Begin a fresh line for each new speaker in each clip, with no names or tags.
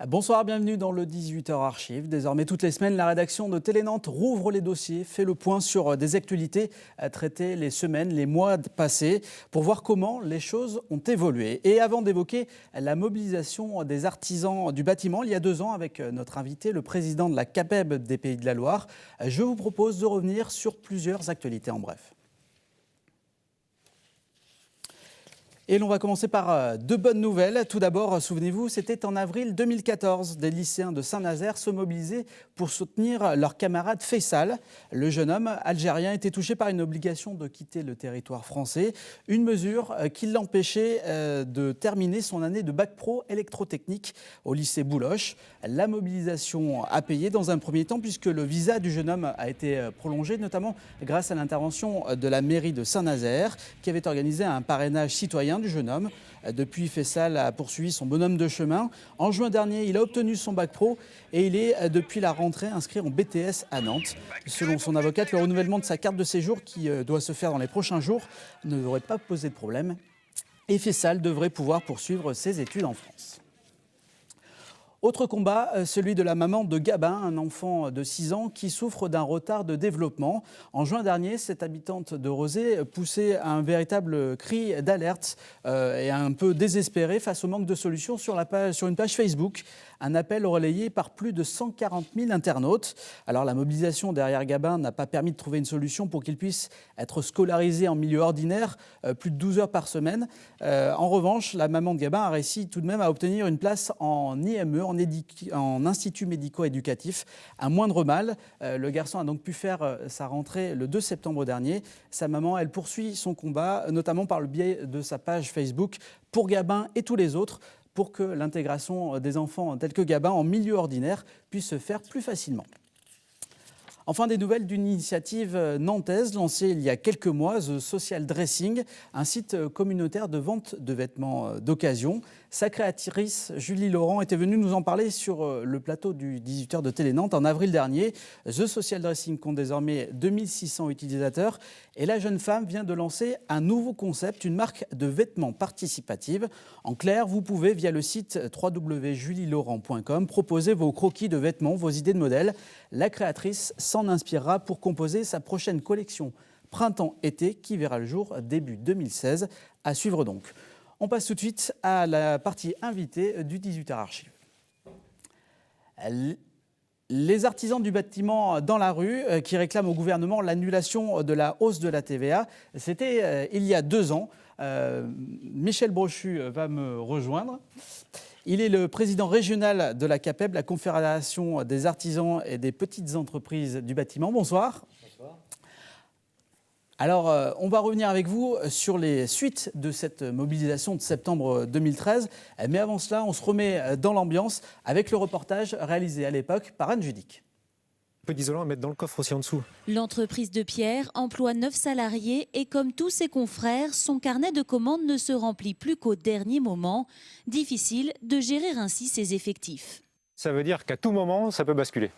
Bonsoir, bienvenue dans le 18h Archive. Désormais, toutes les semaines, la rédaction de Télé Nantes rouvre les dossiers, fait le point sur des actualités à traiter les semaines, les mois passés, pour voir comment les choses ont évolué. Et avant d'évoquer la mobilisation des artisans du bâtiment, il y a 2 ans, avec notre invité, le président de la CAPEB des Pays de la Loire, je vous propose de revenir sur plusieurs actualités en bref. Et l'on va commencer par 2 bonnes nouvelles. Tout d'abord, souvenez-vous, c'était en avril 2014. Des lycéens de Saint-Nazaire se mobilisaient pour soutenir leur camarade Faisal. Le jeune homme algérien était touché par une obligation de quitter le territoire français. Une mesure qui l'empêchait de terminer son année de bac pro électrotechnique au lycée Bouloche. La mobilisation a payé dans un premier temps puisque le visa du jeune homme a été prolongé, notamment grâce à l'intervention de la mairie de Saint-Nazaire qui avait organisé un parrainage citoyen du jeune homme. Depuis, Faisal a poursuivi son bonhomme de chemin. En juin dernier, il a obtenu son bac pro et il est, depuis la rentrée, inscrit en BTS à Nantes. Selon son avocate, le renouvellement de sa carte de séjour, qui doit se faire dans les prochains jours, ne devrait pas poser de problème. Et Faisal devrait pouvoir poursuivre ses études en France. Autre combat, celui de la maman de Gabin, un enfant de 6 ans qui souffre d'un retard de développement. En juin dernier, cette habitante de Rozay poussait un véritable cri d'alerte et un peu désespéré face au manque de solutions sur une page Facebook. Un appel relayé par plus de 140 000 internautes. Alors la mobilisation derrière Gabin n'a pas permis de trouver une solution pour qu'il puisse être scolarisé en milieu ordinaire plus de 12 heures par semaine. En revanche, la maman de Gabin a réussi tout de même à obtenir une place en IME, en institut médico-éducatif, à moindre mal. Le garçon a donc pu faire sa rentrée le 2 septembre dernier. Sa maman, elle poursuit son combat, notamment par le biais de sa page Facebook pour Gabin et tous les autres, pour que l'intégration des enfants tels que Gabin en milieu ordinaire puisse se faire plus facilement. Enfin, des nouvelles d'une initiative nantaise lancée il y a quelques mois, The Social Dressing, un site communautaire de vente de vêtements d'occasion. Sa créatrice, Julie Laurent, était venue nous en parler sur le plateau du 18h de Télé Nantes en avril dernier. The Social Dressing compte désormais 2600 utilisateurs et la jeune femme vient de lancer un nouveau concept, une marque de vêtements participative. En clair, vous pouvez, via le site www.julielaurent.com, proposer vos croquis de vêtements, vos idées de modèles. La créatrice s'en inspirera pour composer sa prochaine collection printemps-été qui verra le jour début 2016. À suivre donc. On passe tout de suite à la partie invitée du 18h Archive. Les artisans du bâtiment dans la rue qui réclament au gouvernement l'annulation de la hausse de la TVA, c'était il y a 2 ans. Michel Brochu va me rejoindre. Il est le président régional de la CAPEB, la Confédération des artisans et des petites entreprises du bâtiment. Bonsoir. Bonsoir. Alors, on va revenir avec vous sur les suites de cette mobilisation de septembre 2013. Mais avant cela, on se remet dans l'ambiance avec le reportage réalisé à l'époque par Anne Judic.
Un peu d'isolant à mettre dans le coffre aussi en dessous.
L'entreprise de Pierre emploie 9 salariés et comme tous ses confrères, son carnet de commandes ne se remplit plus qu'au dernier moment. Difficile de gérer ainsi ses effectifs.
Ça veut dire qu'à tout moment, ça peut basculer.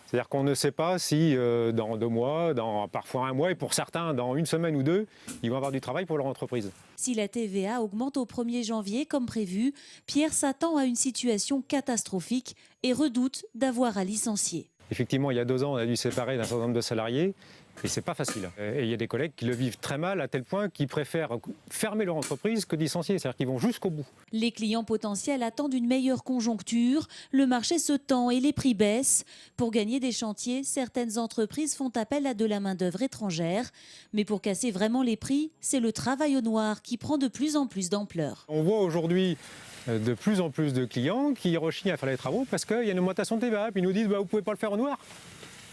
C'est-à-dire qu'on ne sait pas si dans 2 mois, dans parfois 1 mois, et pour certains, dans 1 semaine ou 2, ils vont avoir du travail pour leur entreprise.
Si la TVA augmente au 1er janvier comme prévu, Pierre s'attend à une situation catastrophique et redoute d'avoir à licencier.
Effectivement, il y a 2 ans, on a dû séparer d'un certain nombre de salariés et c'est pas facile. Et il y a des collègues qui le vivent très mal à tel point qu'ils préfèrent fermer leur entreprise que licencier. C'est-à-dire qu'ils vont jusqu'au bout.
Les clients potentiels attendent une meilleure conjoncture. Le marché se tend et les prix baissent. Pour gagner des chantiers, certaines entreprises font appel à de la main-d'œuvre étrangère. Mais pour casser vraiment les prix, c'est le travail au noir qui prend de plus en plus d'ampleur.
On voit aujourd'hui de plus en plus de clients qui rechignent à faire les travaux parce qu'il y a une augmentation de TVA. Puis ils nous disent vous ne pouvez pas le faire au noir.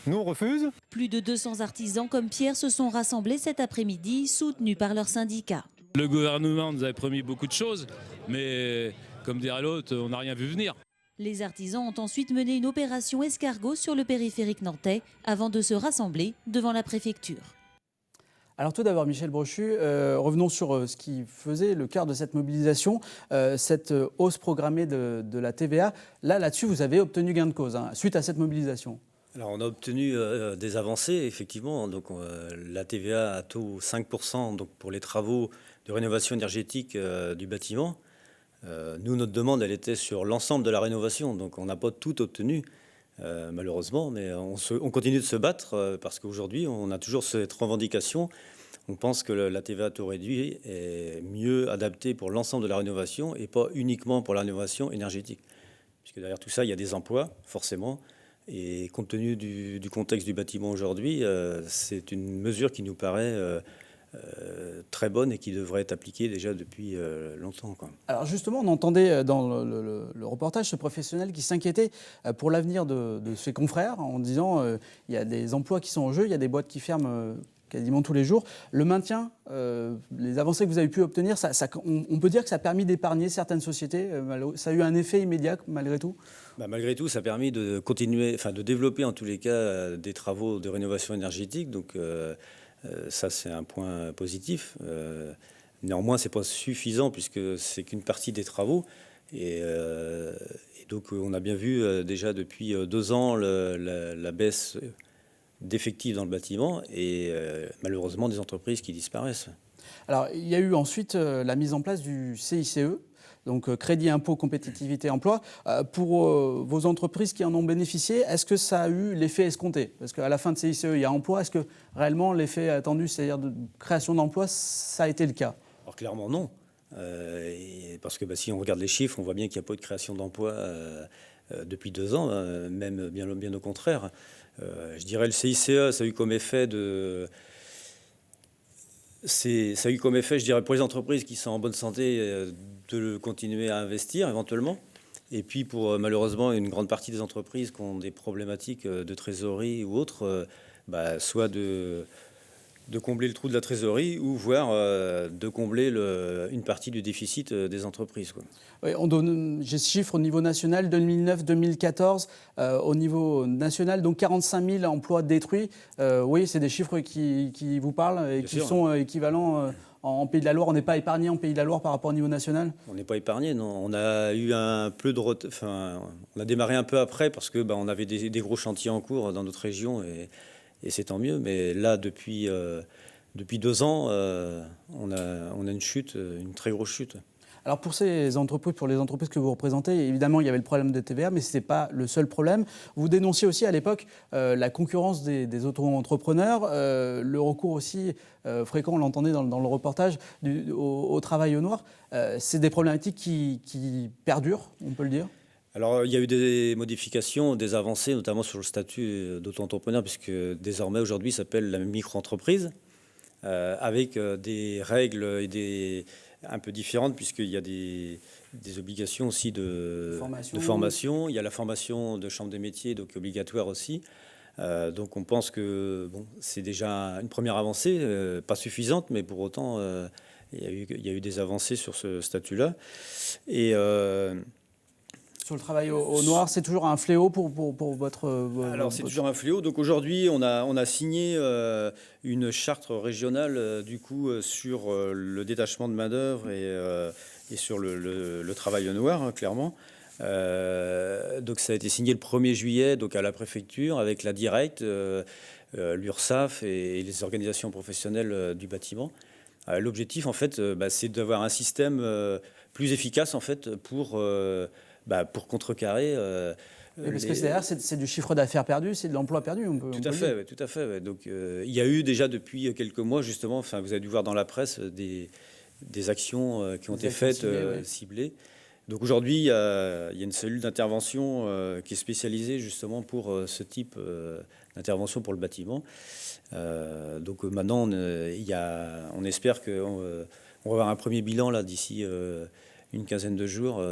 Nous, on refuse.
Plus de 200 artisans comme Pierre se sont rassemblés cet après-midi, soutenus par leur syndicat.
Le gouvernement nous avait promis beaucoup de choses, mais comme dirait l'autre, on n'a rien vu venir.
Les artisans ont ensuite mené une opération escargot sur le périphérique nantais avant de se rassembler devant la préfecture.
Alors tout d'abord, Michel Brochu, revenons sur ce qui faisait le cœur de cette mobilisation, cette hausse programmée de la TVA. Là-dessus, vous avez obtenu gain de cause, suite à cette mobilisation.
Alors on a obtenu des avancées, effectivement. Donc, la TVA à taux 5% donc, pour les travaux de rénovation énergétique du bâtiment. Nous, notre demande, elle était sur l'ensemble de la rénovation, donc on n'a pas tout obtenu, malheureusement, mais on continue de se battre parce qu'aujourd'hui, on a toujours cette revendication. On pense que la TVA taux réduit est mieux adaptée pour l'ensemble de la rénovation et pas uniquement pour la rénovation énergétique. Puisque derrière tout ça, il y a des emplois, forcément. Et compte tenu du contexte du bâtiment aujourd'hui, c'est une mesure qui nous paraît très bonne et qui devrait être appliquée déjà depuis longtemps, quoi.
Alors justement, on entendait dans le reportage ce professionnel qui s'inquiétait pour l'avenir de ses confrères en disant il y a des emplois qui sont en jeu, il y a des boîtes qui ferment quasiment tous les jours. Le maintien, les avancées que vous avez pu obtenir, on peut dire que ça a permis d'épargner certaines sociétés. Ça a eu un effet immédiat malgré tout.
Malgré tout, ça a permis de continuer, enfin de développer en tous les cas des travaux de rénovation énergétique. Donc ça, c'est un point positif. Néanmoins, c'est pas suffisant puisque c'est qu'une partie des travaux. Et donc, on a bien vu déjà depuis 2 ans la baisse d'effectifs dans le bâtiment et malheureusement des entreprises qui disparaissent.
Alors, il y a eu ensuite la mise en place du CICE, donc Crédit Impôt Compétitivité Emploi. Pour vos entreprises qui en ont bénéficié, est-ce que ça a eu l'effet escompté? Parce qu'à la fin de CICE, il y a emploi. Est-ce que réellement l'effet attendu, c'est-à-dire de création d'emplois, ça a été le cas?
Alors clairement non. Parce que si on regarde les chiffres, on voit bien qu'il n'y a pas eu de création d'emplois depuis 2 ans, même bien au contraire. Je dirais le CICE, ça a eu comme effet je dirais, pour les entreprises qui sont en bonne santé, de continuer à investir éventuellement. Et puis pour malheureusement une grande partie des entreprises qui ont des problématiques de trésorerie ou autres, soit de combler le trou de la trésorerie ou voire de combler une partie du déficit des entreprises, quoi.
Oui, j'ai ce chiffre au niveau national, 2009-2014, au niveau national, donc 45 000 emplois détruits. Oui, c'est des chiffres qui vous parlent et
Bien
qui
sûr.
sont équivalents en Pays de la Loire. On n'est pas épargné en Pays de la Loire par rapport au niveau national?
On n'est pas épargné, non. On a eu un peu de on a démarré un peu après parce que on avait des gros chantiers en cours dans notre région et c'est tant mieux. Mais là, depuis 2 ans, on a une chute, une très grosse chute.
Alors pour les entreprises que vous représentez, évidemment, il y avait le problème de TVA, mais ce n'était pas le seul problème. Vous dénonciez aussi à l'époque la concurrence des auto-entrepreneurs, le recours aussi fréquent, on l'entendait dans le reportage, au travail au noir. C'est des problématiques qui perdurent, on peut le dire.
Alors, il y a eu des modifications, des avancées, notamment sur le statut d'auto-entrepreneur, puisque désormais, aujourd'hui, ça s'appelle la micro-entreprise, avec des règles un peu différentes, puisqu'il y a des obligations aussi de formation. Il y a la formation de chambre des métiers, donc obligatoire aussi. Donc, on pense que c'est déjà une première avancée, pas suffisante, mais pour autant, il y a eu des avancées sur ce statut-là. Et
sur le travail au noir, c'est toujours un fléau pour votre...
Alors, c'est toujours un fléau. Donc aujourd'hui, on a signé une charte régionale du coup sur le détachement de main-d'œuvre et sur le travail au noir, hein, clairement. Donc ça a été signé le 1er juillet donc à la préfecture avec la Directe, l'URSSAF et les organisations professionnelles du bâtiment. L'objectif, en fait, c'est d'avoir un système plus efficace, en fait, pour contrecarrer.
Oui, parce que derrière, c'est du chiffre d'affaires perdu, c'est de l'emploi perdu.
Tout à fait. Ouais. Donc, il y a eu déjà depuis quelques mois, justement, vous avez dû voir dans la presse des actions qui ont été faites, ciblées. Donc aujourd'hui, il y a une cellule d'intervention qui est spécialisée justement pour ce type d'intervention pour le bâtiment. Donc maintenant, on espère qu'on va avoir un premier bilan là d'ici une quinzaine de jours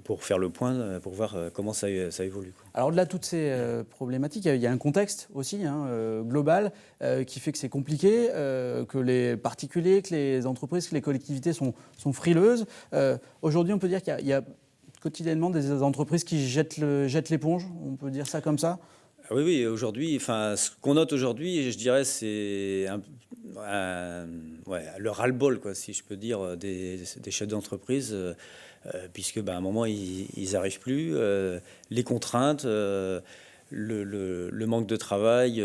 pour faire le point, pour voir comment ça évolue, quoi.
Alors au-delà de toutes ces problématiques, il y a un contexte aussi global qui fait que c'est compliqué, que les particuliers, que les entreprises, que les collectivités sont frileuses. Aujourd'hui, on peut dire qu'il y a quotidiennement des entreprises qui jettent l'éponge, on peut dire ça comme ça?
Oui, aujourd'hui, ce qu'on note aujourd'hui, je dirais, c'est le ras-le-bol, quoi, si je peux dire, des chefs d'entreprise, puisque à un moment, ils n'arrivent plus. Les contraintes, le manque de travail,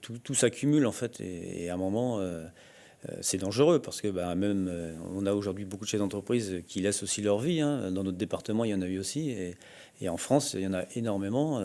tout s'accumule, en fait. Et à un moment, c'est dangereux parce que même on a aujourd'hui beaucoup de chefs d'entreprise qui laissent aussi leur vie. Hein. Dans notre département, il y en a eu aussi. Et en France, il y en a énormément.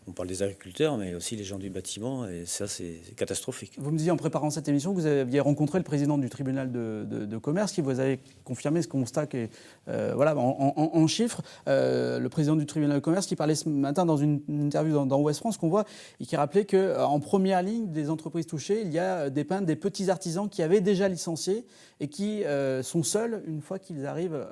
On parle des agriculteurs, mais aussi les gens du bâtiment. Et ça, c'est catastrophique.
Vous me disiez en préparant cette émission que vous aviez rencontré le président du tribunal de commerce qui vous avait confirmé ce constat qui est, en chiffres. Le président du tribunal de commerce qui parlait ce matin dans une interview dans Ouest France qu'on voit et qui rappelait qu'en première ligne des entreprises touchées, il y a des peintres, des petits artisans qui avaient déjà licencié et qui sont seuls une fois qu'ils arrivent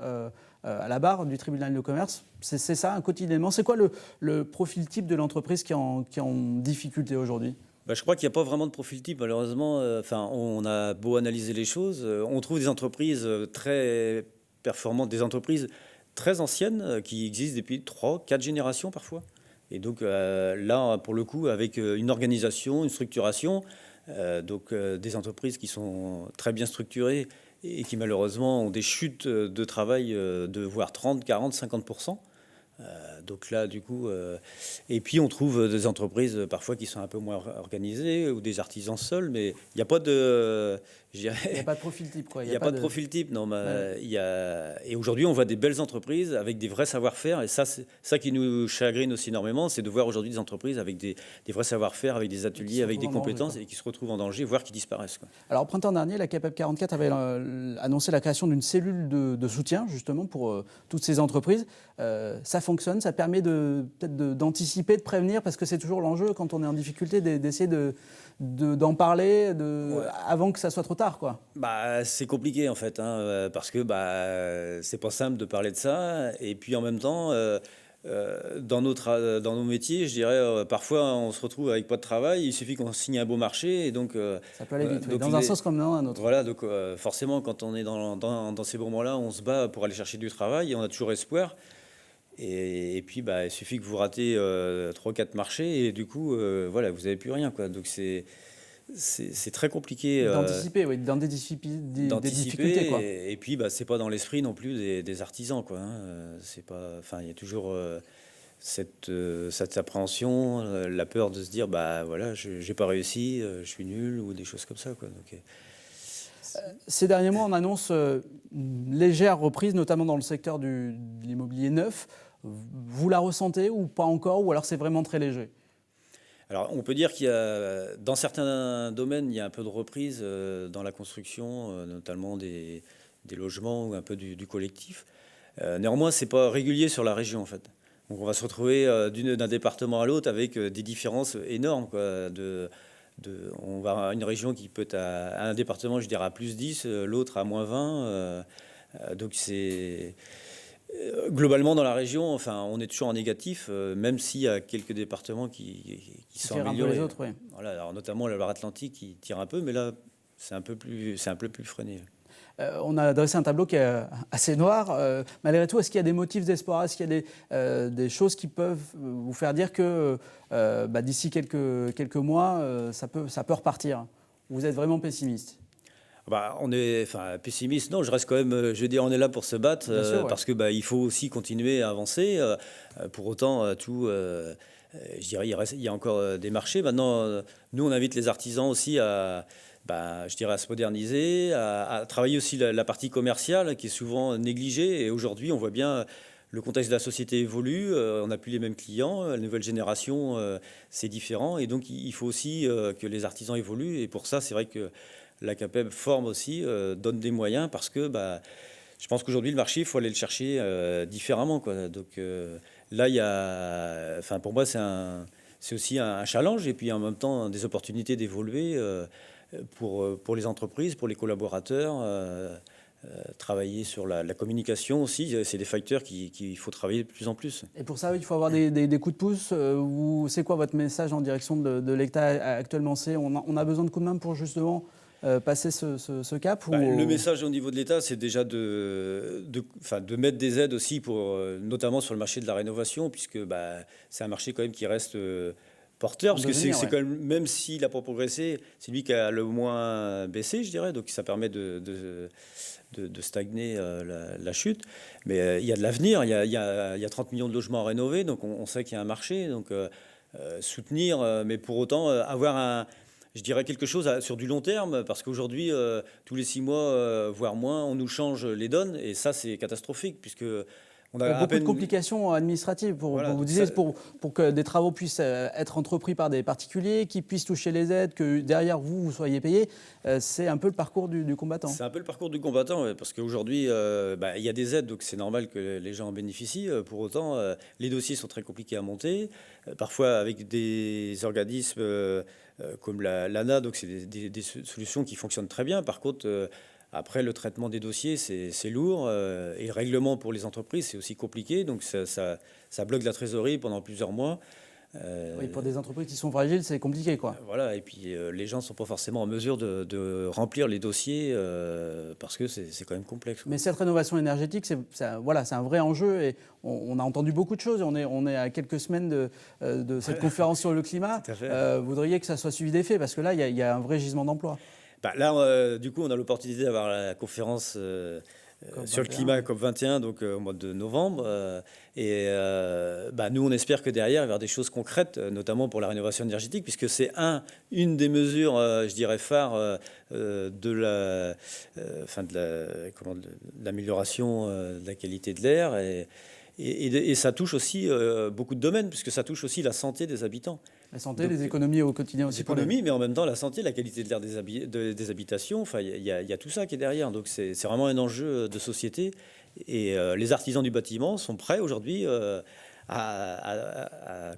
à la barre du tribunal de commerce. C'est ça, quotidiennement. C'est quoi le profil type de l'entreprise qui est en difficulté aujourd'hui ?
Je crois qu'il n'y a pas vraiment de profil type, malheureusement. On a beau analyser les choses. On trouve des entreprises très performantes, des entreprises très anciennes qui existent depuis 3-4 générations parfois. Et donc là, pour le coup, avec une organisation, une structuration, des entreprises qui sont très bien structurées et qui malheureusement ont des chutes de travail de voire 30, 40, 50%. Donc là, du coup, et puis on trouve des entreprises parfois qui sont un peu moins organisées ou des artisans seuls, mais il n'y a pas de,
il n'y a pas de profil type, quoi.
Il n'y a pas de profil type, non. Et aujourd'hui, on voit des belles entreprises avec des vrais savoir-faire, et ça, c'est ça qui nous chagrine aussi énormément, c'est de voir aujourd'hui des entreprises avec des vrais savoir-faire, avec des ateliers, avec des compétences, et qui se retrouvent en danger, voire qui disparaissent, quoi.
Alors, au printemps dernier, la CAPEB 44 avait annoncé la création d'une cellule de soutien, justement, pour toutes ces entreprises. Ça fonctionne, ça permet peut-être d'anticiper, de prévenir, parce que c'est toujours l'enjeu quand on est en difficulté d'essayer d'en parler avant que ça soit trop tard, quoi.
C'est compliqué en fait, hein, parce que c'est pas simple de parler de ça. Et puis en même temps, dans nos métiers, je dirais, parfois on se retrouve avec pas de travail. Il suffit qu'on signe un beau marché et donc
ça peut aller vite, oui, dans un sens comme dans un autre.
Voilà, donc forcément, quand on est dans ces moments-là, on se bat pour aller chercher du travail et on a toujours espoir. Et puis, il suffit que vous ratez 3-4 marchés et du coup, vous n'avez plus rien, quoi. Donc c'est très compliqué
d'anticiper, oui, des difficultés, quoi.
Et puis, c'est pas dans l'esprit non plus des artisans, quoi. Hein. C'est pas, il y a toujours cette appréhension, la peur de se dire, j'ai pas réussi, je suis nul ou des choses comme ça, quoi. Donc,
ces derniers mois, on annonce une légère reprise, notamment dans le secteur de l'immobilier neuf. Vous la ressentez ou pas encore, ou alors c'est vraiment très léger ?
Alors, on peut dire qu'il y a, dans certains domaines, il y a un peu de reprise dans la construction, notamment des logements ou un peu du collectif. Néanmoins, c'est pas régulier sur la région, en fait. Donc, on va se retrouver d'un département à l'autre avec des différences énormes, quoi. On va avoir une région qui peut être à un département, je dirais, à plus 10, l'autre à moins 20. Donc, c'est... Globalement, dans la région, on est toujours en négatif, même s'il y a quelques départements qui sont améliorés.
Les autres, oui.
Voilà, alors notamment la Loire-Atlantique qui tire un peu, mais là, c'est un peu plus freiné.
On a dressé un tableau qui est assez noir. Malgré tout, est-ce qu'il y a des motifs d'espoir ? Est-ce qu'il y a des choses qui peuvent vous faire dire que d'ici quelques mois, ça peut repartir ? Vous êtes vraiment pessimiste ?
On est pessimiste. Non, je reste quand même. Je veux dire, on est là pour se battre parce que il faut aussi continuer à avancer. Pour autant, je dirais, il y a encore des marchés. Maintenant, nous, on invite les artisans aussi à se moderniser, à travailler aussi la partie commerciale qui est souvent négligée. Et aujourd'hui, on voit bien le contexte de la société évolue. On n'a plus les mêmes clients. La nouvelle génération, c'est différent. Et donc, il faut aussi que les artisans évoluent. Et pour ça, c'est vrai que la CAPEB forme aussi, donne des moyens parce que je pense qu'aujourd'hui, le marché, il faut aller le chercher différemment, quoi. Donc là, il y a, pour moi, c'est aussi un challenge et puis en même temps des opportunités d'évoluer pour les entreprises, pour les collaborateurs. Travailler sur la communication aussi, c'est des facteurs qu'il faut travailler de plus en plus.
Et pour ça, il faut avoir des coups de pouce. C'est quoi votre message en direction de l'État actuellement ? On a besoin de coups de main pour justement passer ce cap
Le message au niveau de l'État, c'est déjà de mettre des aides aussi, notamment sur le marché de la rénovation, puisque c'est un marché quand même qui reste porteur, parce que c'est quand même s'il n'a pas progressé, c'est lui qui a le moins baissé, je dirais, donc ça permet de stagner la chute. Mais il y a de l'avenir, il y a 30 millions de logements à rénover, donc on sait qu'il y a un marché, donc soutenir, mais pour autant avoir je dirais quelque chose sur du long terme, parce qu'aujourd'hui, tous les 6 mois, voire moins, on nous change les donnes, et ça, c'est catastrophique, puisque on a à
Beaucoup
peine...
de complications administratives
Voilà,
vous
donc
disiez,
ça-
pour que des travaux puissent être entrepris par des particuliers, qui puissent toucher les aides, que derrière vous soyez payé. C'est un peu le parcours du combattant.
C'est un peu le parcours du combattant, ouais, parce qu'aujourd'hui, il y a des aides, donc c'est normal que les gens en bénéficient. Pour autant, les dossiers sont très compliqués à monter. Parfois, avec des organismes comme l'ANA, donc c'est des solutions qui fonctionnent très bien. Par contre, après, le traitement des dossiers, c'est lourd. Et le règlement pour les entreprises, c'est aussi compliqué. Donc ça bloque la trésorerie pendant plusieurs mois.
Oui, pour des entreprises qui sont fragiles, c'est compliqué, quoi.
Voilà, et puis les gens ne sont pas forcément en mesure de remplir les dossiers parce que c'est quand même complexe, quoi.
Mais cette rénovation énergétique, c'est un vrai enjeu et on a entendu beaucoup de choses. On est à quelques semaines de cette conférence sur le climat.
Tout à fait.
Vous voudriez que ça soit suivi d'effet parce que là, il y a un vrai gisement d'emploi.
Là, du coup, on a l'opportunité d'avoir la conférence sur le climat COP21, donc au mois de novembre. Nous, on espère que derrière, il va y avoir des choses concrètes, notamment pour la rénovation énergétique, puisque c'est une des mesures, je dirais, phares de l'amélioration de la qualité de l'air. Et ça touche aussi beaucoup de domaines, puisque ça touche aussi la santé des habitants.
La santé,
Donc,
les économies au quotidien aussi.
L'économie, mais en même temps la santé, la qualité de l'air des habitations, enfin, il y a tout ça qui est derrière. Donc c'est vraiment un enjeu de société. Et les artisans du bâtiment sont prêts aujourd'hui à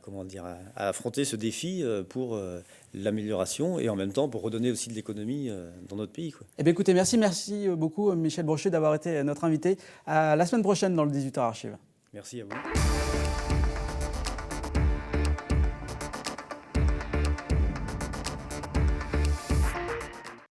affronter ce défi pour l'amélioration et en même temps pour redonner aussi de l'économie dans notre pays, quoi.
Eh bien, écoutez, merci beaucoup Michel Brochet d'avoir été notre invité. À la semaine prochaine dans le 18h Archive.
Merci à vous.